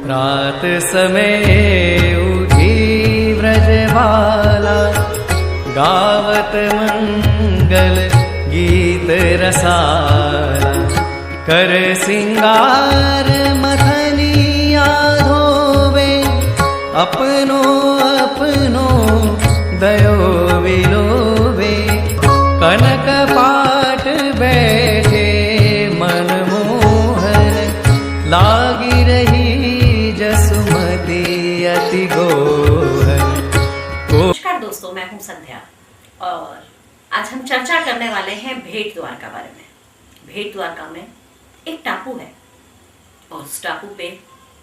रात समय उठी व्रजबाला, गावत मंगल गीत रसाला। कर सिंगार मथनिया धोवे, अपनो अपनो दयो विलोवे। कनक पाट बैठे मनमोहन, लागी रही जसुमती अति गोहन। नमस्कार दोस्तों, मैं हूं संध्या और आज हम चर्चा करने वाले हैं भेंट द्वारका बारे में। भेंट द्वारका में एक टापू है और उस टापू पे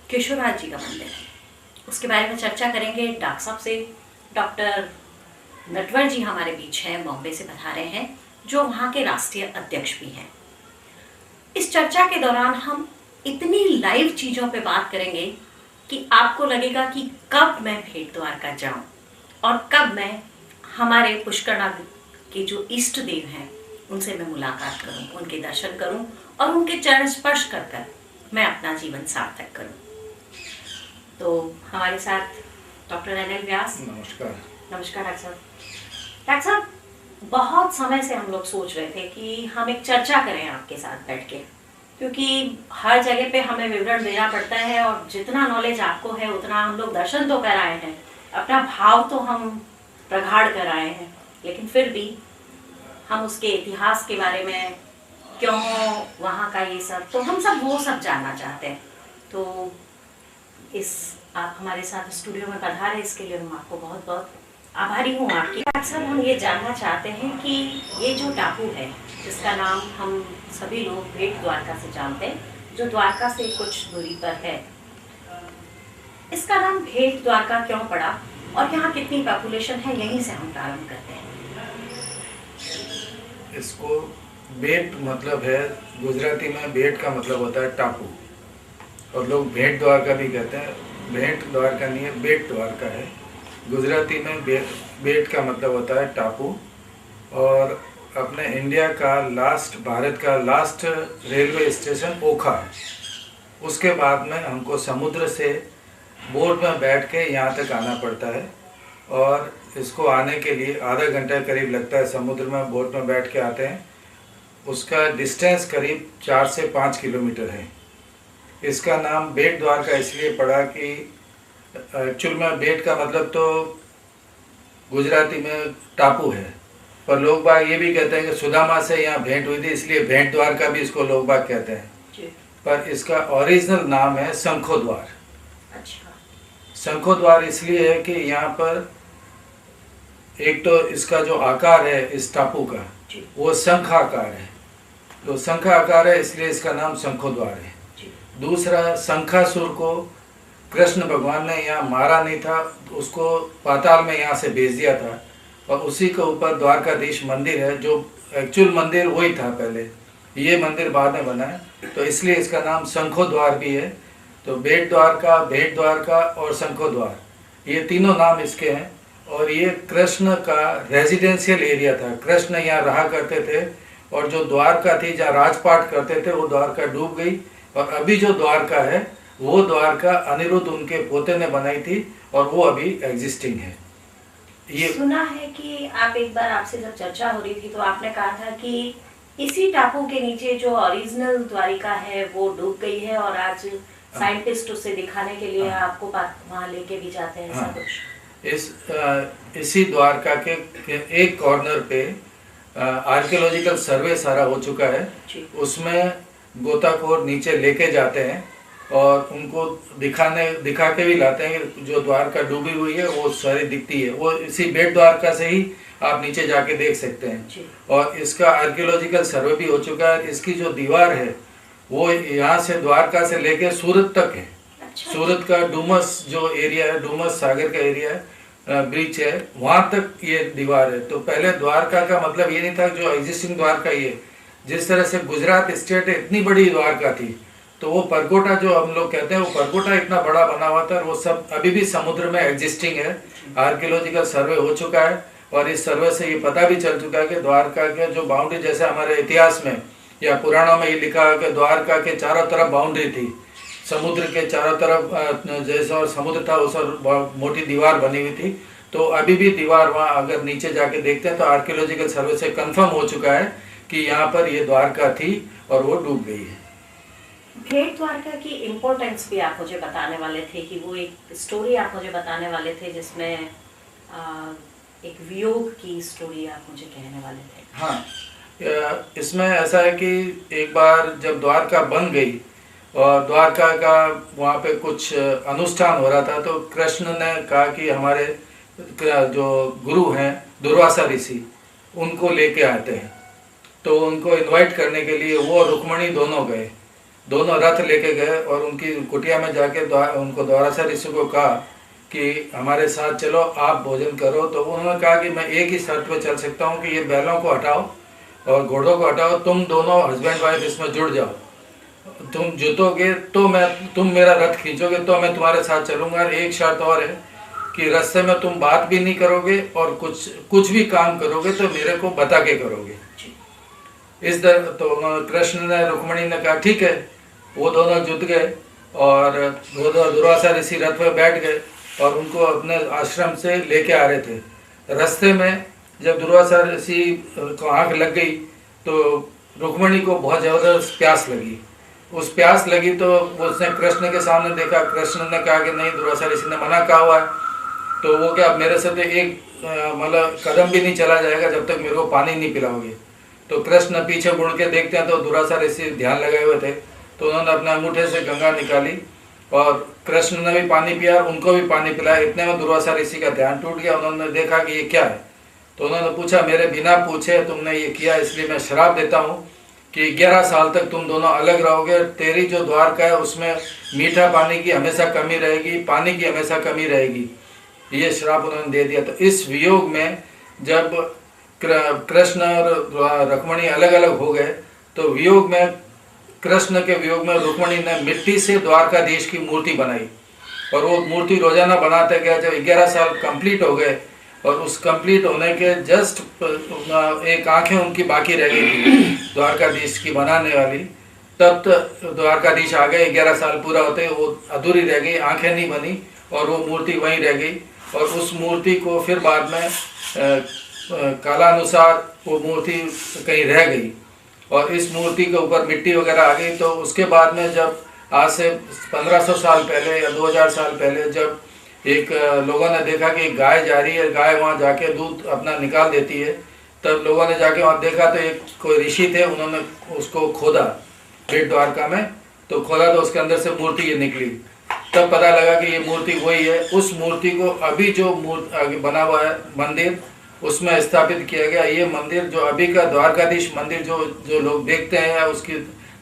केशवराज जी का मंदिर है। उसके बारे में चर्चा करेंगे डॉक्टर साहब से। डॉक्टर नटवर जी हमारे बीच हैं, बॉम्बे से पधारे हैं, जो वहाँ के राष्ट्रीय अध्यक्ष भी हैं। इस चर्चा के दौरान हम इतनी लाइव चीज़ों पे बात करेंगे कि आपको लगेगा कि कब मैं भेंट द्वारका जाऊं और कब मैं हमारे पुष्करनाथ के जो इष्ट देव हैं उनसे मैं मुलाकात करूं, उनके दर्शन करूं और उनके चरण स्पर्श कर कर मैं अपना जीवन सार्थक करूं। तो हमारे साथ डॉक्टर अनिल व्यास। नमस्कार। नमस्कार डॉक्टर साहब। डॉक्टर साहब, बहुत समय से हम लोग सोच रहे थे कि हम एक चर्चा करें आपके साथ बैठ के, क्योंकि हर जगह पे हमें विवरण देना पड़ता है और जितना नॉलेज आपको है उतना हम लोग दर्शन तो कर आए हैं, अपना भाव तो हम प्रगाढ़ कर आए हैं, लेकिन फिर भी हम उसके इतिहास के बारे में, क्यों वहाँ का ये सब, तो हम सब वो सब जानना चाहते हैं। तो आप हमारे साथ स्टूडियो में पधारे, इसके लिए मैं आपको बहुत बहुत आभारी हूँ आपकी। अक्सर हम ये जानना चाहते हैं कि ये जो टापू है जिसका नाम हम सभी लोग भेंट द्वारका से जानते हैं, जो द्वारका से कुछ दूरी पर है, इसका नाम भेंट द्वारका क्यों पड़ा और यहाँ कितनी पॉपुलेशन है, यहीं से हम प्रारंभ करते हैं। इसको भेंट मतलब है, गुजराती में भेंट का मतलब होता है टापू, और लोग भेंट द्वारका भी कहते हैं। भेंट द्वारका नहीं है, भेंट द्वारका है। गुजराती में भेंट का मतलब होता है टापू। और अपने इंडिया का भारत का लास्ट रेलवे स्टेशन ओखा है। उसके बाद में हमको समुद्र से बोट में बैठ के यहाँ तक आना पड़ता है, और इसको आने के लिए आधा घंटा करीब लगता है। समुद्र में बोट में बैठ के आते हैं। उसका डिस्टेंस करीब 4 से 5 किलोमीटर है। इसका नाम भेंट द्वारका इसलिए पड़ा कि एक्चुअल में भेंट का मतलब तो गुजराती में टापू है, पर लोग बाग ये भी कहते हैं कि सुदामा से यहाँ भेंट हुई थी, इसलिए भेंट द्वारका भी इसको लोग बाग कहते हैं। पर इसका ओरिजिनल नाम है शंखो द्वार। अच्छा। शंखो द्वार इसलिए है कि यहाँ पर एक तो इसका जो आकार है इस टापू का, वो शंख आकार है, तो शंख आकार है इसलिए इसका नाम शंखो द्वार है। दूसरा, शंखासुर को कृष्ण भगवान ने यहाँ मारा नहीं था, उसको पाताल में यहाँ से भेज दिया था, और उसी के ऊपर द्वारकाधीश मंदिर है, जो एक्चुअल मंदिर वही था पहले, ये मंदिर बाद में बना है, तो इसलिए इसका नाम शंखो द्वार भी है। तो भेंट द्वारका और शंखो द्वार, ये तीनों नाम इसके हैं। और ये कृष्ण का रेजिडेंशियल एरिया था, कृष्ण यहाँ रहा करते थे, और जो द्वारका थी जहाँ राजपाट करते थे वो द्वारका डूब गई, और अभी जो द्वारका है वो द्वारका अनिरुद्ध उनके पोते ने बनाई थी, और वो अभी एग्जिस्टिंग है। ये सुना है कि आप एक बार, आपसे जब चर्चा हो रही थी तो आपने कहा था कि इसी टापू के नीचे जो ओरिजिनल द्वारिका है वो डूब गई है, और आज साइंटिस्ट उसे दिखाने के लिए आपको वहाँ लेके भी जाते हैं, ऐसा कुछ। इसी द्वारका के एक कॉर्नर पे आर्कियोलॉजिकल सर्वे सारा हो चुका है। उसमें गोताखोर नीचे लेके जाते हैं और उनको दिखा के भी लाते हैं कि जो द्वारका डूबी हुई है वो सारी दिखती है। वो इसी भेंट द्वारका से ही आप नीचे जाके देख सकते हैं। और इसका आर्कियोलॉजिकल सर्वे भी हो चुका है। इसकी जो दीवार है वो यहाँ से द्वारका से लेके सूरत तक है। सूरत का डूमस जो एरिया है, डूमस सागर का एरिया है, ब्रिज है, वहाँ तक ये दीवार है। तो पहले द्वारका का मतलब ये नहीं था जो एग्जिस्टिंग द्वारका, ये जिस तरह से गुजरात स्टेट इतनी बड़ी द्वारका थी, तो वो परकोटा जो हम लोग कहते हैं, वो परकोटा इतना बड़ा बना हुआ था, और वो सब अभी भी समुद्र में एग्जिस्टिंग है। आर्कियोलॉजिकल सर्वे हो चुका है, और इस सर्वे से ये पता भी चल चुका है कि द्वारका के जो बाउंड्री, जैसे हमारे इतिहास में या पुराणों में ये लिखा है कि द्वारका के चारों तरफ बाउंड्री थी, समुद्र के चारों तरफ जैसा और समुद्र था उस और बहुत मोटी दीवार बनी हुई थी। तो अभी भी दीवार वहाँ अगर नीचे जाके देखते हैं तो आर्कियोलॉजिकल सर्वे से कंफर्म हो चुका है कि यहाँ पर ये द्वारका थी और वो डूब गई है। भेंट द्वारका की इम्पोर्टेंस भी आप मुझे बताने वाले थे कि वो एक स्टोरी आप मुझे बताने वाले थे जिसमें एक वियोग की स्टोरी आप मुझे कहने वाले थे। हाँ, इसमें ऐसा है कि एक बार जब द्वारका बन गई और द्वारका का वहाँ पे कुछ अनुष्ठान हो रहा था तो कृष्ण ने कहा कि हमारे जो गुरु हैं दुर्वासा ऋषि उनको लेके आते हैं। तो उनको इनवाइट करने के लिए वो और रुक्मणी दोनों गए, दोनों रथ लेके गए और उनकी कुटिया में जाके उनको दुर्वासा ऋषि को कहा कि हमारे साथ चलो, आप भोजन करो। तो उन्होंने कहा कि मैं एक ही शर्त पे चल सकता हूँ कि ये बैलों को हटाओ और घोड़ों को हटाओ, तुम दोनों हस्बैंड वाइफ इसमें जुड़ जाओ, तुम जुटोगे तो तुम मेरा रथ खींचोगे तो मैं तुम्हारे साथ चलूंगा। एक शर्त और है कि रास्ते में तुम बात भी नहीं करोगे और कुछ भी काम करोगे तो मेरे को बता के करोगे। इस तरह तो कृष्ण ने रुक्मणी ने कहा ठीक है। वो दोनों जुट गए और दुर्वासा ऋषि रथ पर बैठ गए और उनको अपने आश्रम से लेके आ रहे थे। रास्ते में जब दुर्वासा ऋषि को आँख लग गई तो रुक्मणी को बहुत ज़बरदस्त प्यास लगी। उस प्यास लगी तो उसने कृष्ण के सामने देखा। कृष्ण ने कहा कि नहीं, दुर्वासा ऋषि ने मना कहा हुआ है तो वो क्या मेरे से तो एक मतलब कदम भी नहीं चला जाएगा जब तक मेरे को पानी नहीं पिलाओगे। तो कृष्ण पीछे मुड़ के देखते हैं तो दुर्वासा ऋषि ध्यान लगाए हुए थे। तो उन्होंने अपने अंगूठे से गंगा निकाली और कृष्ण ने भी पानी पिया, उनको भी पानी पिलाया। इतने में दुर्वासा ऋषि का ध्यान टूट गया। उन्होंने देखा कि ये क्या है। तो उन्होंने पूछा, मेरे बिना पूछे तुमने ये किया, इसलिए मैं श्राप देता हूँ कि 11 साल तक तुम दोनों अलग रहोगे। तेरी जो द्वारका है उसमें मीठा पानी की हमेशा कमी रहेगी, पानी की हमेशा कमी रहेगी। ये श्राप उन्होंने दे दिया। तो इस वियोग में जब कृष्ण और रुक्मणी अलग अलग हो गए तो वियोग में, कृष्ण के वियोग में रुक्मणी ने मिट्टी से द्वारकाधीश की मूर्ति बनाई और वो मूर्ति रोजाना बनाते गया। जब 11 साल कंप्लीट हो गए और उस कंप्लीट होने के जस्ट एक आंखें उनकी बाकी रह गई थी द्वारकाधीश की बनाने वाली, तब तो द्वारकाधीश आ गए। 11 साल पूरा होते वो अधूरी रह गई, आंखें नहीं बनी और वो मूर्ति वहीं रह गई। और उस मूर्ति को फिर बाद में कालानुसार वो मूर्ति कहीं रह गई और इस मूर्ति के ऊपर मिट्टी वगैरह आ गई। तो उसके बाद में जब आज से 1500 साल पहले या 2000 साल पहले जब एक लोगों ने देखा कि एक गाय जा रही है, गाय वहाँ जाके दूध अपना निकाल देती है, तब लोगों ने जाके वहाँ देखा तो एक कोई ऋषि थे, उन्होंने उसको खोदा भेंट द्वारका में। तो खोदा तो उसके अंदर से मूर्ति ये निकली। तब पता लगा कि ये मूर्ति वही है। उस मूर्ति को अभी जो बना हुआ है मंदिर उसमें स्थापित किया गया। ये मंदिर जो अभी का द्वारकाधीश मंदिर जो लोग देखते हैं या उसकी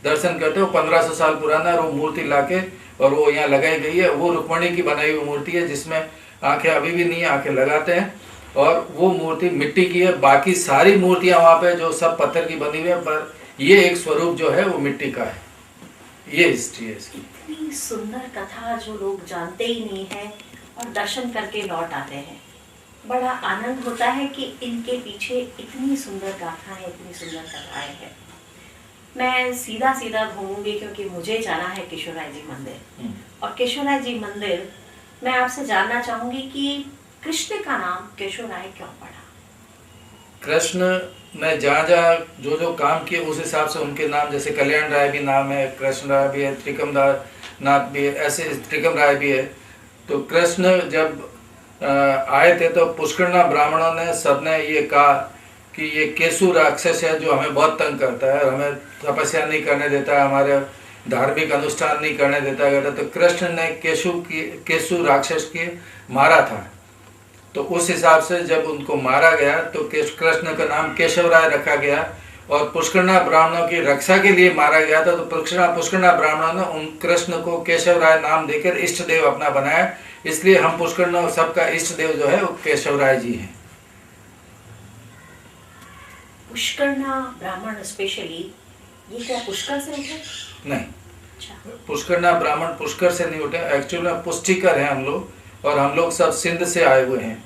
दर्शन करते हैं वो 1500 साल पुराना है। वो मूर्ति लाके और वो यहाँ लगाई गई है। वो रुक्मणी की बनाई हुई मूर्ति है जिसमें आंखें अभी भी नहीं है, आंखें लगाते हैं और वो मूर्ति मिट्टी की है। बाकी सारी मूर्तियाँ वहाँ पे जो सब पत्थर की बनी हुई है, पर ये एक स्वरूप जो है वो मिट्टी का है। ये हिस्ट्री है इसकी। इतनी सुंदर कथा जो लोग जानते ही नहीं है और दर्शन करके लौट आते हैं। बड़ा आनंद होता है कि इनके पीछे इतनी सुंदर गाथाएं, इतनी सुंदर कथाएं हैं। मैं सीधा सीधा घूमूंगी क्योंकि मुझे जाना है केशवराय जी मंदिर। और केशवराय जी मंदिर मैं आपसे जानना चाहूंगी कि कृष्ण का नाम केशवराय क्यों पड़ा? कृष्ण ने जहाँ जो काम किए उस हिसाब से उनके नाम, जैसे कल्याण राय भी नाम है, कृष्ण राय भी है, त्रिकमदार नाथ भी है, ऐसे त्रिकम राय भी है। तो कृष्ण जब आए थे तो पुष्करना ब्राह्मणों ने सबने ये कहा कि ये केशु राक्षस है जो हमें बहुत तंग करता है, हमें तपस्या नहीं करने देता है, हमारे धार्मिक अनुष्ठान नहीं करने देता है। तो कृष्ण ने केशु राक्षस की मारा था। तो उस हिसाब से जब उनको मारा गया तो कृष्ण का नाम केशव राय रखा गया और पुष्करना ब्राह्मणों की रक्षा के लिए मारा गया था। तो पुष्करना ब्राह्मणों ने उन कृष्ण को केशव राय नाम देकर इष्ट देव अपना बनाया। इसलिए हम पुष्करना सबका इष्ट देव जो है वो केशव राय जी हैं। पुष्करना ब्राह्मण स्पेशली ये क्या पुष्कर से उठे? नहीं, पुष्करना ब्राह्मण पुष्कर से नहीं उठे। एक्चुअली में पुष्टिकर हैं हम लोग और हम लोग सब सिंध से आए हुए हैं।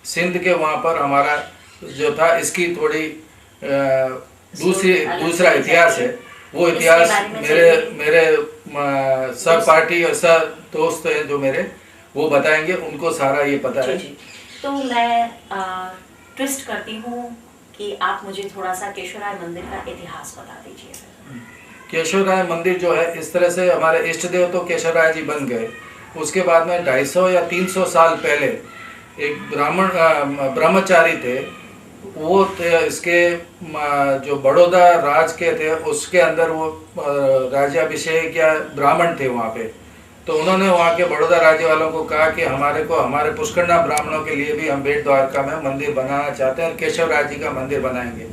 सिंध के वहाँ पर हमारा जो था इसकी थोड़ी दूसरा इतिहास है। वो इसके इतिहास बारे में मेरे चाहिए। मेरे सब पार्टी और सब दोस्त हैं जो मेरे, वो बताएंगे, उनको सारा ये पता जी है। जी। तो मैं ट्विस्ट करती हूँ कि आप मुझे थोड़ा सा केशवराय मंदिर का इतिहास बता दीजिए। केशवराय मंदिर जो है, इस तरह से हमारे इष्ट देव तो केशवराय जी बन गए। उसके बाद में 250 या 300 साल पहले एक ब्रह्मचारी थे, वो थे इसके जो बड़ौदा राज के थे, उसके अंदर वो राज्याभिषेक या ब्राह्मण थे वहाँ पे। तो उन्होंने वहाँ के बड़ौदा राज्य वालों को कहा कि हमारे पुष्करना ब्राह्मणों के लिए भी हम बेट द्वारका में मंदिर बनाना चाहते हैं और केशवराय जी का मंदिर बनाएंगे।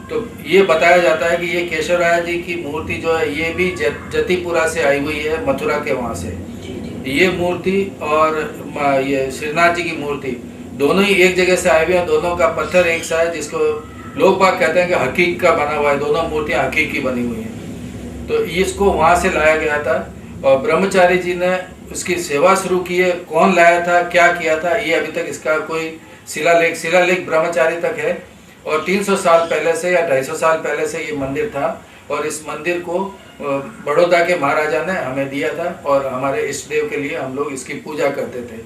तो ये बताया जाता है कि ये केशवराय जी की मूर्ति जो है, ये भी जतिपुरा से आई हुई है, मथुरा के वहाँ से। ये मूर्ति और ये श्रीनाथ जी की मूर्ति दोनों ही एक जगह से आए हुए हैं। दोनों का पत्थर एक सा है, जिसको लोग बाग कहते हैं कि हकीक का बना हुआ है। दोनों मूर्तियाँ हकीक की बनी हुई हैं। तो इसको वहाँ से लाया गया था और ब्रह्मचारी जी ने उसकी सेवा शुरू की है। कौन लाया था, क्या किया था, ये अभी तक इसका कोई शिलालेख ब्रह्मचारी तक है। और 300 साल पहले से या 250 साल पहले से ये मंदिर था और इस मंदिर को बड़ौदा के महाराजा ने हमें दिया था और हमारे इष्ट देव के लिए हम लोग इसकी पूजा करते थे।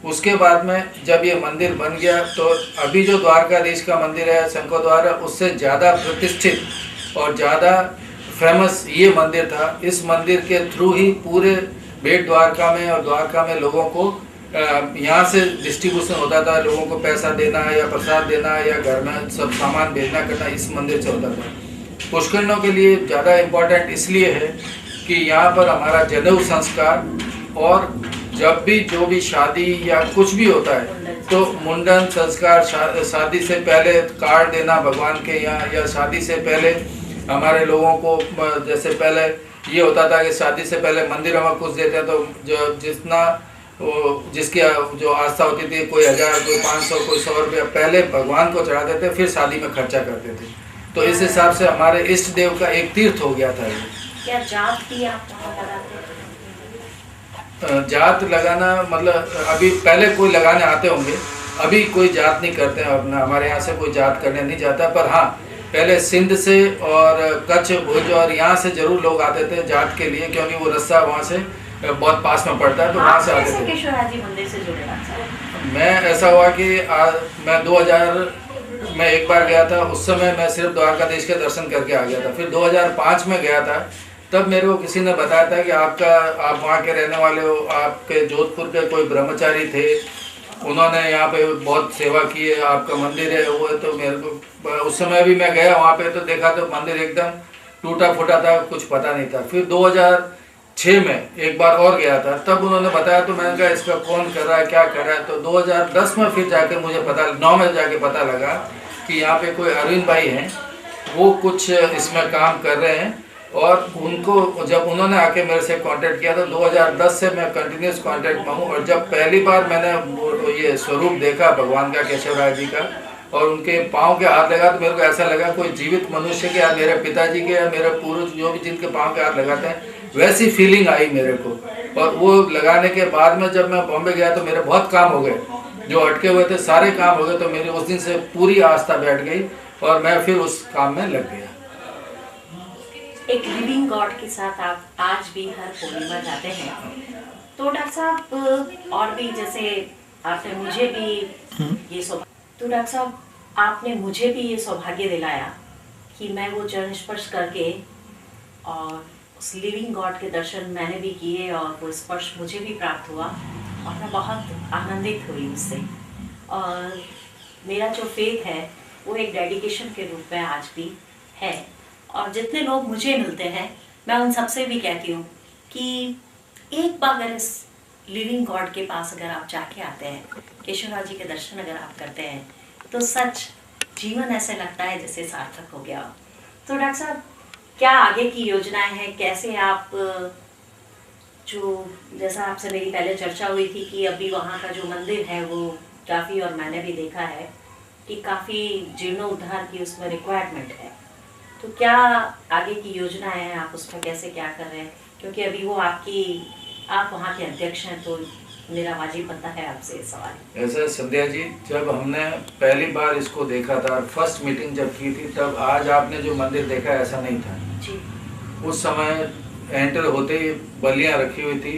उसके बाद में जब ये मंदिर बन गया तो अभी जो द्वारकाधीश का मंदिर है, शंकर द्वार, उससे ज़्यादा प्रतिष्ठित और ज़्यादा फेमस ये मंदिर था। इस मंदिर के थ्रू ही पूरे बेट द्वारका में और द्वारका में लोगों को यहाँ से डिस्ट्रीब्यूशन होता था। लोगों को पैसा देना या प्रसाद देना या घर में सब सामान भेजना करना इस मंदिर से होता था। पुष्करणों के लिए ज़्यादा इम्पोर्टेंट इसलिए है कि यहाँ पर हमारा जनेऊ संस्कार और जब भी जो भी शादी या कुछ भी होता है तो मुंडन संस्कार, शादी से पहले कार्ड देना भगवान के यहाँ, या शादी से पहले हमारे लोगों को, जैसे पहले ये होता था कि शादी से पहले मंदिरों में कुछ देते हैं, तो जो जितना जिसकी जो आस्था होती थी, कोई 1000, कोई 500, कोई 100 रुपया पहले भगवान को चढ़ा देते, फिर शादी में खर्चा करते थे। तो इस हिसाब से हमारे इष्ट देव का एक तीर्थ हो गया था ये। क्या जात भी आप वहाँ लगाते हैं? जात लगाना मतलब अभी, पहले कोई लगाने आते होंगे, अभी कोई जात नहीं करते हैं अपना। हमारे यहाँ से कोई जात करने नहीं जाता। पर हाँ, पहले सिंध से और कच्छ, भुज और यहाँ से जरूर लोग आते थे जात के लिए, क्योंकि वो रस्सा वहाँ से बहुत पास में पड़ता है, तो वहाँ से आते थे। केशवराय जी मंदिर से जुड़े? मैं ऐसा हुआ कि मैं 2000 में एक बार गया था। उस समय मैं सिर्फ द्वारकाधीश के दर्शन करके आ गया था। फिर 2005 में गया था, तब मेरे को किसी ने बताया था कि आप वहाँ के रहने वाले हो, आपके जोधपुर के कोई ब्रह्मचारी थे, उन्होंने यहाँ पे बहुत सेवा की है, आपका मंदिर है वो है। तो मेरे को उस समय भी मैं गया वहाँ पे, तो देखा तो मंदिर एकदम टूटा फूटा था, कुछ पता नहीं था। फिर 2006 में एक बार और गया था, तब उन्होंने बताया, तो मैंने कहा इसका कौन कर रहा है, क्या कर रहा है। तो 2010 में फिर जाके मुझे पता, 9 में जाके पता लगा कि यहाँ पे कोई अरविंद भाई हैं, वो कुछ इसमें काम कर रहे हैं। और उनको जब उन्होंने आके मेरे से कांटेक्ट किया, तो 2010 से मैं कंटिन्यूस कांटेक्ट में हूँ। और जब पहली बार मैंने ये स्वरूप देखा भगवान का, केशवराय जी का, और उनके पाँव के हाथ लगा, तो मेरे को ऐसा लगा कोई जीवित मनुष्य के, या मेरे पिताजी के, या मेरे पूर्वज जो भी जिनके पाँव के हाथ लगाते हैं, वैसी फीलिंग आई मेरे को। और वो लगाने के बाद में जब मैं बॉम्बे गया तो मेरे बहुत काम हो गए, जो अटके हुए थे सारे काम हो गए। तो मेरी उस दिन से पूरी आस्था बैठ गई और मैं फिर उस काम में लग गया। एक लिविंग गॉड के साथ आप आज भी हर पूर्णिमा जाते हैं, तो डॉक्टर साहब, और भी जैसे आपने मुझे भी ये तो डॉक्टर साहब, आपने मुझे भी ये सौभाग्य दिलाया कि मैं वो चरण स्पर्श करके और उस लिविंग गॉड के दर्शन मैंने भी किए और वो स्पर्श मुझे भी प्राप्त हुआ और मैं बहुत आनंदित हुई उससे। और मेरा जो फेथ है वो एक डेडिकेशन के रूप में आज भी है। और जितने लोग मुझे मिलते हैं, मैं उन सबसे भी कहती हूँ कि एक बार अगर इस लिविंग गॉड के पास अगर आप जाके आते हैं, केशवराय जी के दर्शन अगर आप करते हैं, तो सच जीवन ऐसे लगता है जैसे सार्थक हो गया। तो डॉक्टर साहब, क्या आगे की योजनाएं हैं? कैसे आप, जो जैसा आपसे मेरी पहले चर्चा हुई थी कि अभी वहाँ का जो मंदिर है वो काफ़ी, और मैंने भी देखा है कि काफ़ी जीर्णोद्धार की उसमें रिक्वायरमेंट है, तो क्या आगे की योजनाएं हैं? आप उसमें कैसे क्या कर रहे हैं? क्योंकि अभी वो आप वहाँ के अध्यक्ष हैं, तो मेरा वाजिब बनता है आपसे ये सवाल। ऐसा संध्या जी, जब हमने पहली बार इसको देखा था, फर्स्ट मीटिंग जब की थी, तब आज आपने जो मंदिर देखा ऐसा नहीं था जी। उस समय एंटर होते ही बलियां रखी हुई थी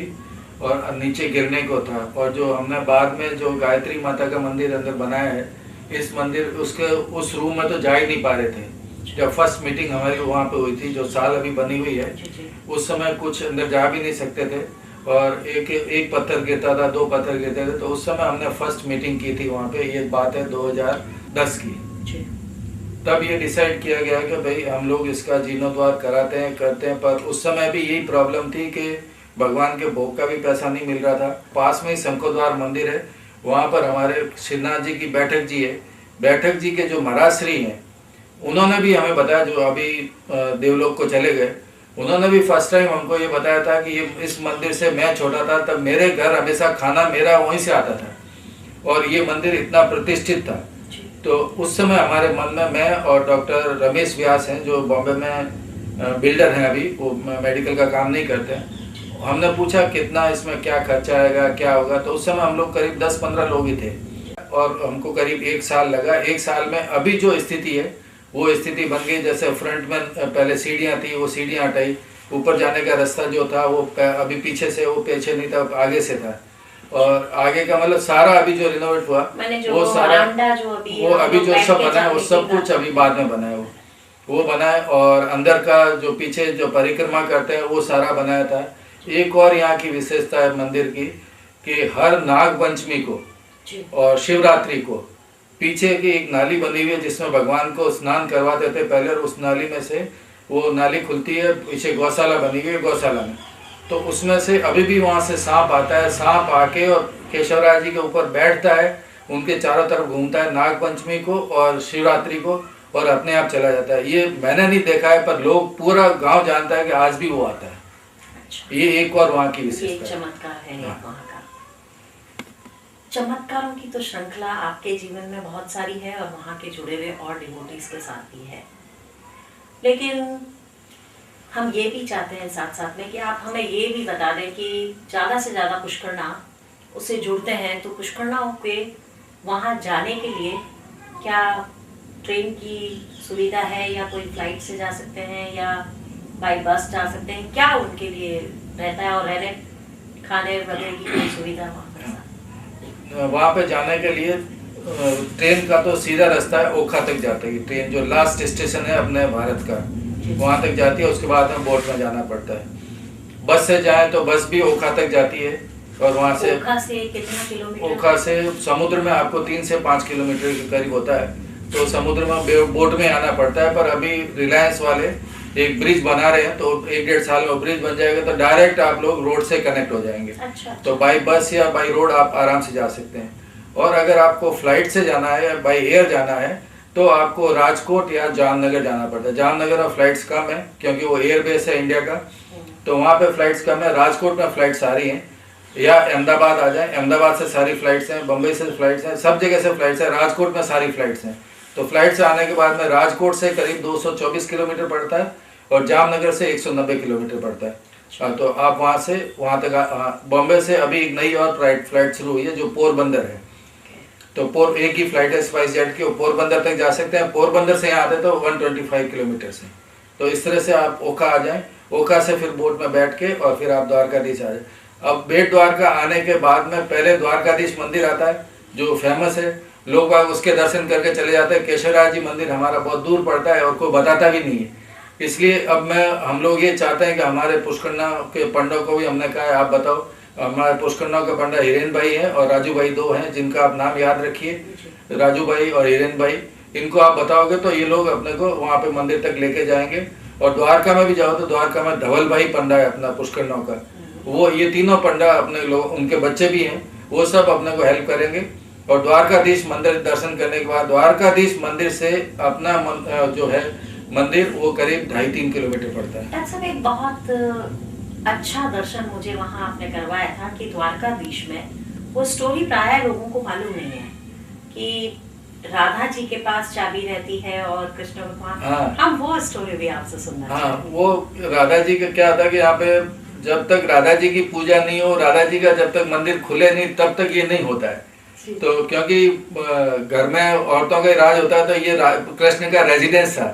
और नीचे गिरने को था। और जो हमने बाद में जो गायत्री माता का मंदिर अंदर बनाया है, इस मंदिर उसके उस रूम में तो जा ही नहीं पा रहे थे। जब फर्स्ट मीटिंग हमारी वहाँ पे हुई थी, जो साल अभी बनी हुई है, उस समय कुछ अंदर जा भी नहीं सकते थे और एक पत्थर गिरता था, 2 पत्थर गिरते थे। तो उस समय हमने फर्स्ट मीटिंग की थी वहाँ पे, ये बात है 2010 की। तब ये डिसाइड किया गया कि भाई हम लोग इसका जीर्णोद्धार कराते हैं, करते हैं। पर उस समय भी यही प्रॉब्लम थी कि भगवान के भोग का भी पैसा नहीं मिल रहा था। पास में ही शंखोद्वार मंदिर है, वहाँ पर हमारे श्रीनाथ जी की बैठक जी है। बैठक जी के जो महाराज श्री हैं, उन्होंने भी हमें बताया, जो अभी देवलोक को चले गए, उन्होंने भी फर्स्ट टाइम हमको ये बताया था कि ये इस मंदिर से मैं छोटा था तब मेरे घर हमेशा खाना मेरा वहीं से आता था और ये मंदिर इतना प्रतिष्ठित था। तो उस समय हमारे मन में, मैं और डॉक्टर रमेश व्यास हैं जो बॉम्बे में बिल्डर हैं, अभी वो मेडिकल का काम नहीं करते हैं, हमने पूछा कितना इसमें क्या खर्चा आएगा, क्या होगा। तो उस समय हम लोग करीब 10-15 लोग ही थे और हमको करीब 1 साल लगा। 1 साल में अभी जो स्थिति है वो स्थिति बन गई। जैसे फ्रंट में पहले सीढ़ियाँ थी, वो सीढ़ियाँ हटाई, ऊपर जाने का रास्ता जो था वो अभी पीछे से, वो पीछे नहीं था, आगे से था। और आगे का मतलब सारा अभी जो रिनोवेट हुआ, वो सारा वो अभी जो सब बना है, वो सब कुछ अभी बाद में बना है, वो बना है। और अंदर का जो पीछे जो परिक्रमा करते हैं वो सारा बनाया था। एक और यहाँ की विशेषता है मंदिर की कि हर नाग पंचमी को और शिवरात्रि को पीछे की एक नाली बनी हुई है जिसमें भगवान को स्नान करवाते थे पहले, और उस नाली में से वो नाली खुलती है, पीछे गौशाला बनी हुई है, गौशाला में तो उसमें से अभी भी वहाँ से सांप आता है। सांप आके और केशवराज जी के ऊपर बैठता है, उनके चारों तरफ घूमता है नाग पंचमी को और शिवरात्रि को, और अपने आप चला जाता है। ये मैंने नहीं देखा है पर लोग, पूरा गांव जानता है कि आज भी वो आता है। ये एक और वहाँ की विशेषता है। चमत्कार है वहाँ का। चमत्कारों की तो श्रृंखला आपके जीवन में बहुत सारी है और वहाँ के जुड़े हुए और डिवोटीज के साथ भी है, लेकिन हम ये भी चाहते हैं साथ साथ में कि आप हमें ये भी बता दें कि ज़्यादा से ज़्यादा पुष्करना उससे जुड़ते हैं, तो पुष्करनाओं के वहाँ जाने के लिए क्या ट्रेन की सुविधा है या कोई फ्लाइट से जा सकते हैं या बाई बस जा सकते हैं, क्या उनके लिए रहता है और रहने खाने वगैरह की कोई सुविधा वहाँ पे जाने के लिए ट्रेन का तो सीधा रास्ता है, ओखा तक जाता है ट्रेन, जो लास्ट स्टेशन है अपने भारत का, वहाँ तक जाती है। उसके बाद हमें बोट में जाना पड़ता है। बस से जाए तो बस भी ओखा तक जाती है और वहाँ से कितना किलोमीटर? ओखा से समुद्र में आपको 3 से 5 किलोमीटर के करीब होता है, तो समुद्र में बोट में आना पड़ता है। पर अभी रिलायंस वाले एक ब्रिज बना रहे हैं, तो 1-1.5 साल में ब्रिज बन जाएगा तो डायरेक्ट आप लोग रोड से कनेक्ट हो जाएंगे। अच्छा। तो बाई बस या बाई रोड आप आराम से जा सकते हैं। और अगर आपको फ्लाइट से जाना है या बाई एयर जाना है तो आपको राजकोट या जामनगर जाना पड़ता है। जामनगर में फ्लाइट्स कम है क्योंकि वो एयर बेस है इंडिया का, तो वहाँ पे फ्लाइट्स कम है। राजकोट में फ्लाइट सारी हैं, या अहमदाबाद आ जाए, अहमदाबाद से सारी फ्लाइट्स हैं, बम्बई से फ्लाइट्स हैं, सब जगह से फ्लाइट्स हैं, राजकोट में सारी फ्लाइट्स हैं। तो फ्लाइट से आने के बाद में राजकोट से करीब 224 किलोमीटर पड़ता है और जामनगर से 190 किलोमीटर पड़ता है। तो आप वहाँ से वहाँ तक, बॉम्बे से अभी एक नई और फ्लाइट शुरू हुई है जो पोरबंदर है, तो एक ही फ्लाइट है स्पाइस जेट की, पोरबंदर तक जा सकते हैं। पोरबंदर से यहाँ आते तो 125 किलोमीटर से। तो इस तरह से आप ओखा आ जाएं, ओखा से फिर बोट में बैठ के और फिर आप द्वारकाधीश आ जाए। अब बेट द्वारका आने के बाद में पहले द्वारकाधीश मंदिर आता है जो फेमस है, लोग बाग उसके दर्शन करके चले जाते हैं। केशवराज जी मंदिर हमारा बहुत दूर पड़ता है और कोई बताता भी नहीं है, इसलिए अब हम लोग ये चाहते हैं कि हमारे पुष्करना के पंडों को भी हमने कहा है आप बताओ। हमारे पुष्करना के पंडा हिरेन भाई हैं और राजू भाई, 2 हैं जिनका आप नाम याद रखिए, राजू भाई और हिरेन भाई। इनको आप बताओगे तो ये लोग अपने को वहाँ पे मंदिर तक लेके जाएंगे। और द्वारका में भी जाओ तो द्वारका में धवल भाई पंडा है अपना पुष्करना का, वो ये तीनों पंडा अपने लोग, उनके बच्चे भी हैं, वो सब अपने को हेल्प करेंगे। और द्वारकाधीश मंदिर दर्शन करने के बाद द्वारकाधीश मंदिर से अपना जो है मंदिर वो करीब 2.5-3 किलोमीटर पड़ता है। डॉक्टर साहब, एक बहुत अच्छा दर्शन मुझे वहाँ आपने करवाया था कि द्वारकाधीश में वो स्टोरी प्राय लोगों को मालूम नहीं है कि राधा जी के पास चाबी रहती है और कृष्ण भगवान। हाँ। हम वो स्टोरी भी आपसे सुनना चाहते हैं। वो राधा जी का क्या था कि यहाँ पे जब तक राधा जी की पूजा नहीं हो, राधा जी का जब तक मंदिर खुले नहीं, तब तक ये नहीं होता है। तो क्योंकि घर में औरतों का राज होता है, तो ये कृष्ण का रेजिडेंस था,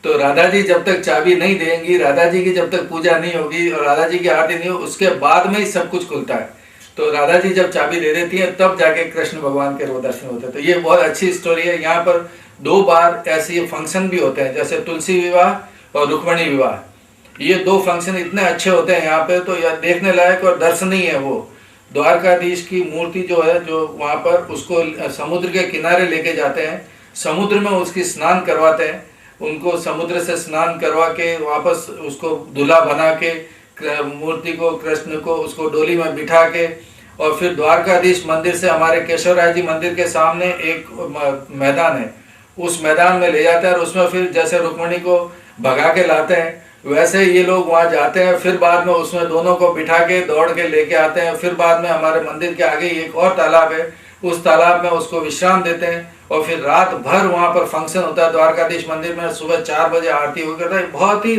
तो राधा जी जब तक चाबी नहीं देंगी, राधा जी की जब तक पूजा नहीं होगी और राधा जी की आरती नहीं हो, उसके बाद में ही सब कुछ खुलता है। तो राधा जी जब चाबी दे देती हैं तब जाके कृष्ण भगवान के दर्शन होते हैं। तो ये बहुत अच्छी स्टोरी है। यहाँ पर 2 बार ऐसे फंक्शन भी होते हैं, जैसे तुलसी विवाह और रुक्मणी विवाह। ये 2 फंक्शन इतने अच्छे होते हैं यहाँ पे, तो यह देखने लायक और दर्शनीय है। वो द्वारकाधीश की मूर्ति जो है, जो वहाँ पर उसको समुद्र के किनारे लेके जाते हैं, समुद्र में उसकी स्नान करवाते हैं, उनको समुद्र से स्नान करवा के वापस उसको दूल्हा बना के मूर्ति को, कृष्ण को उसको डोली में बिठा के, और फिर द्वारकाधीश मंदिर से हमारे केशवराय जी मंदिर के सामने एक मैदान है, उस मैदान में ले जाते हैं और उसमें फिर जैसे रुक्मणी को भगा के लाते हैं वैसे ये लोग वहाँ जाते हैं। फिर बाद में उसमें दोनों को बिठा के दौड़ के लेके आते हैं। फिर बाद में हमारे मंदिर के आगे एक और तालाब है, उस तालाब में उसको विश्राम देते हैं और फिर रात भर वहाँ पर फंक्शन होता है द्वारकाधीश मंदिर में। सुबह 4 बजे आरती हो करता है। बहुत ही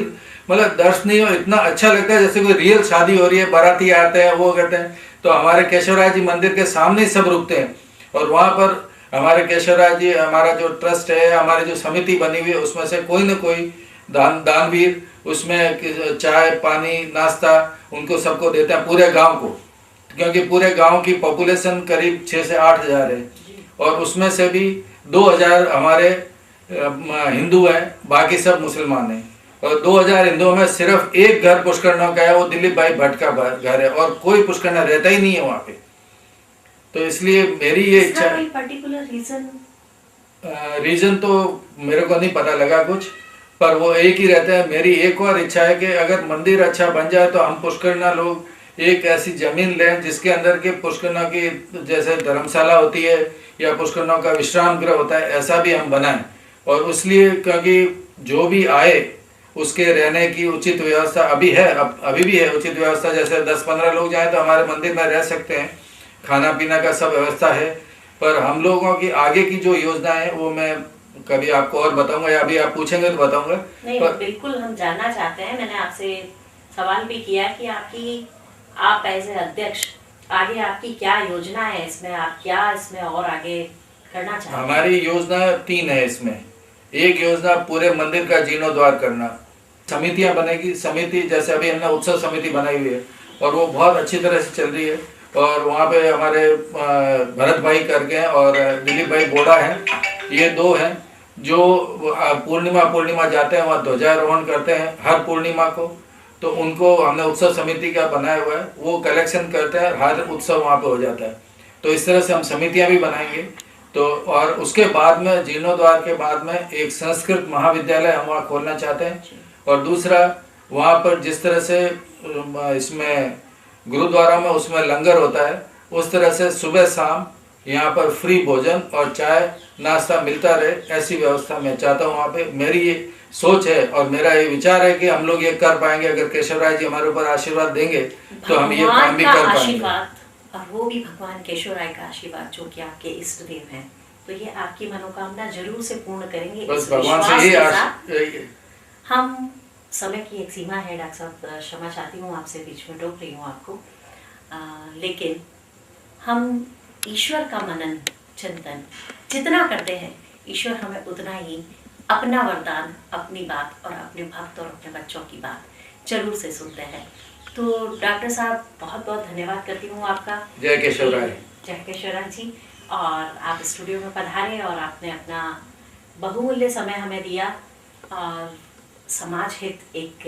मतलब दर्शनीय और इतना अच्छा लगता है जैसे कोई रियल शादी हो रही है, बाराती आते हैं, वो करते हैं। तो हमारे केशवराय जी मंदिर के सामने ही सब रुकते हैं और वहाँ पर हमारे केशवराय जी, हमारा जो ट्रस्ट है, हमारी जो समिति बनी हुई है, उसमें से कोई न कोई दानवीर उसमें चाय पानी नाश्ता उनको सबको देते हैं, पूरे गांव को, क्योंकि पूरे गांव की पॉपुलेशन करीब 6 से 8 हज़ार है और उसमें से भी 2000 हमारे हिंदू हैं, बाकी सब मुसलमान हैं। और 2000 हिंदुओं में सिर्फ एक घर पुष्करणों का है, वो दिलीप भाई भट्ट का घर है और कोई पुष्करण रहता ही नहीं है वहाँ पे। तो इसलिए मेरी ये इच्छा है। पर्टिकुलर रीजन तो मेरे को नहीं पता लगा कुछ, पर वो एक ही रहते हैं। मेरी एक और इच्छा है कि अगर मंदिर अच्छा बन जाए तो हम पुष्करणा लोग एक ऐसी जमीन लें जिसके अंदर के पुष्करणा की जैसे धर्मशाला होती है या पुष्करणों का विश्राम गृह होता है, ऐसा भी हम बनाएं। और इसलिए क्योंकि जो भी आए उसके रहने की उचित व्यवस्था अभी है, अभी भी है उचित व्यवस्था। जैसे 10-15 लोग जाएं तो हमारे मंदिर में रह सकते हैं, खाना पीना का सब व्यवस्था है। पर हम लोगों की आगे की जो योजना है वो मैं कभी आपको और बताऊंगा, या अभी आप पूछेंगे तो बताऊंगा। नहीं, बिल्कुल हम जानना चाहते हैं। मैंने आपसे सवाल भी किया कि आप एज ए अध्यक्ष आगे आपकी क्या योजना है इसमें, आप क्या इसमें और आगे करना चाहते हैं? हमारी योजना 3 है इसमें। एक योजना पूरे मंदिर का जीर्णोद्धार करना, समितियां बनेगी। समिति जैसे अभी हमने उत्सव समिति बनाई हुई है और वो बहुत अच्छी तरह से चल रही है। और वहाँ पे हमारे भरत भाई करके हैं और दिलीप भाई बोड़ा हैं, ये 2 हैं जो पूर्णिमा जाते हैं, वहाँ ध्वजारोहण करते हैं हर पूर्णिमा को। तो उनको हमने उत्सव समिति का बनाया हुआ है, वो कलेक्शन करते हैं, हर उत्सव वहाँ पे हो जाता है। तो इस तरह से हम समितियाँ भी बनाएंगे। तो और उसके बाद में जीर्णोद्धार के बाद में एक संस्कृत महाविद्यालय हम वहाँ खोलना चाहते हैं। और दूसरा वहाँ पर जिस तरह से इसमें गुरुद्वारा में उसमें लंगर होता है, उस तरह से सुबह शाम यहाँ पर फ्री भोजन और चाय नाश्ता मिलता रहे, ऐसी व्यवस्था मैं चाहता हूँ वहाँ पे। मेरी ये सोच है और मेरा ये विचार है कि हम लोग ये कर पाएंगे। अगर केशवराय जी हमारे ऊपर आशीर्वाद देंगे तो हम ये काम भी कर पाएंगे। और वो भी भगवान केशवराय का आशीर्वाद जो कि आपके इष्ट देव हैं, तो ये आपकी मनोकामना जरूर से पूर्ण करेंगे। बस भगवान से ये हम समय की एक सीमा है डॉक्टर साहब, क्षमा चाहती हूँ आपसे, बीच में टोक रही हूँ आपको, लेकिन हम ईश्वर का मनन चिंतन जितना करते हैं, ईश्वर हमें उतना ही अपना वरदान, अपनी बात और अपने भक्त और अपने बच्चों की बात जरूर से सुनते हैं। तो डॉक्टर साहब बहुत बहुत धन्यवाद करती हूँ आपका। जय केशवराय। जय केशवराय जी। और आप स्टूडियो में पधारे और आपने अपना बहुमूल्य समय हमें दिया और समाज हित एक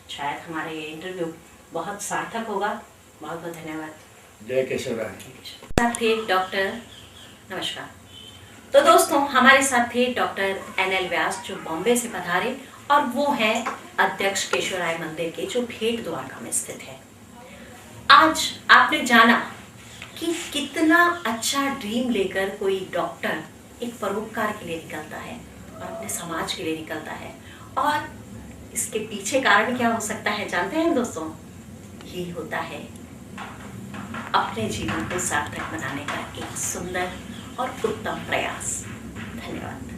शायद हमारे इंटरव्यू बहुत सार्थक होगा। बहुत बहुत धन्यवाद। जय केशवराय। साथ थे डॉक्टर, नमस्कार। तो दोस्तों हमारे साथ थे डॉक्टर NL व्यास जो बॉम्बे से पधारे और वो है अध्यक्ष केशवराय मंदिर के जो भेट द्वारका में स्थित है। आज आपने जाना कि कितना अच्छा ड्रीम लेकर कोई डॉक्टर एक परोपकार के लिए निकलता है और अपने समाज के लिए निकलता है, और इसके पीछे कारण क्या हो सकता है जानते हैं दोस्तों? ये होता है अपने जीवन को सार्थक बनाने का एक सुंदर और उत्तम प्रयास। धन्यवाद।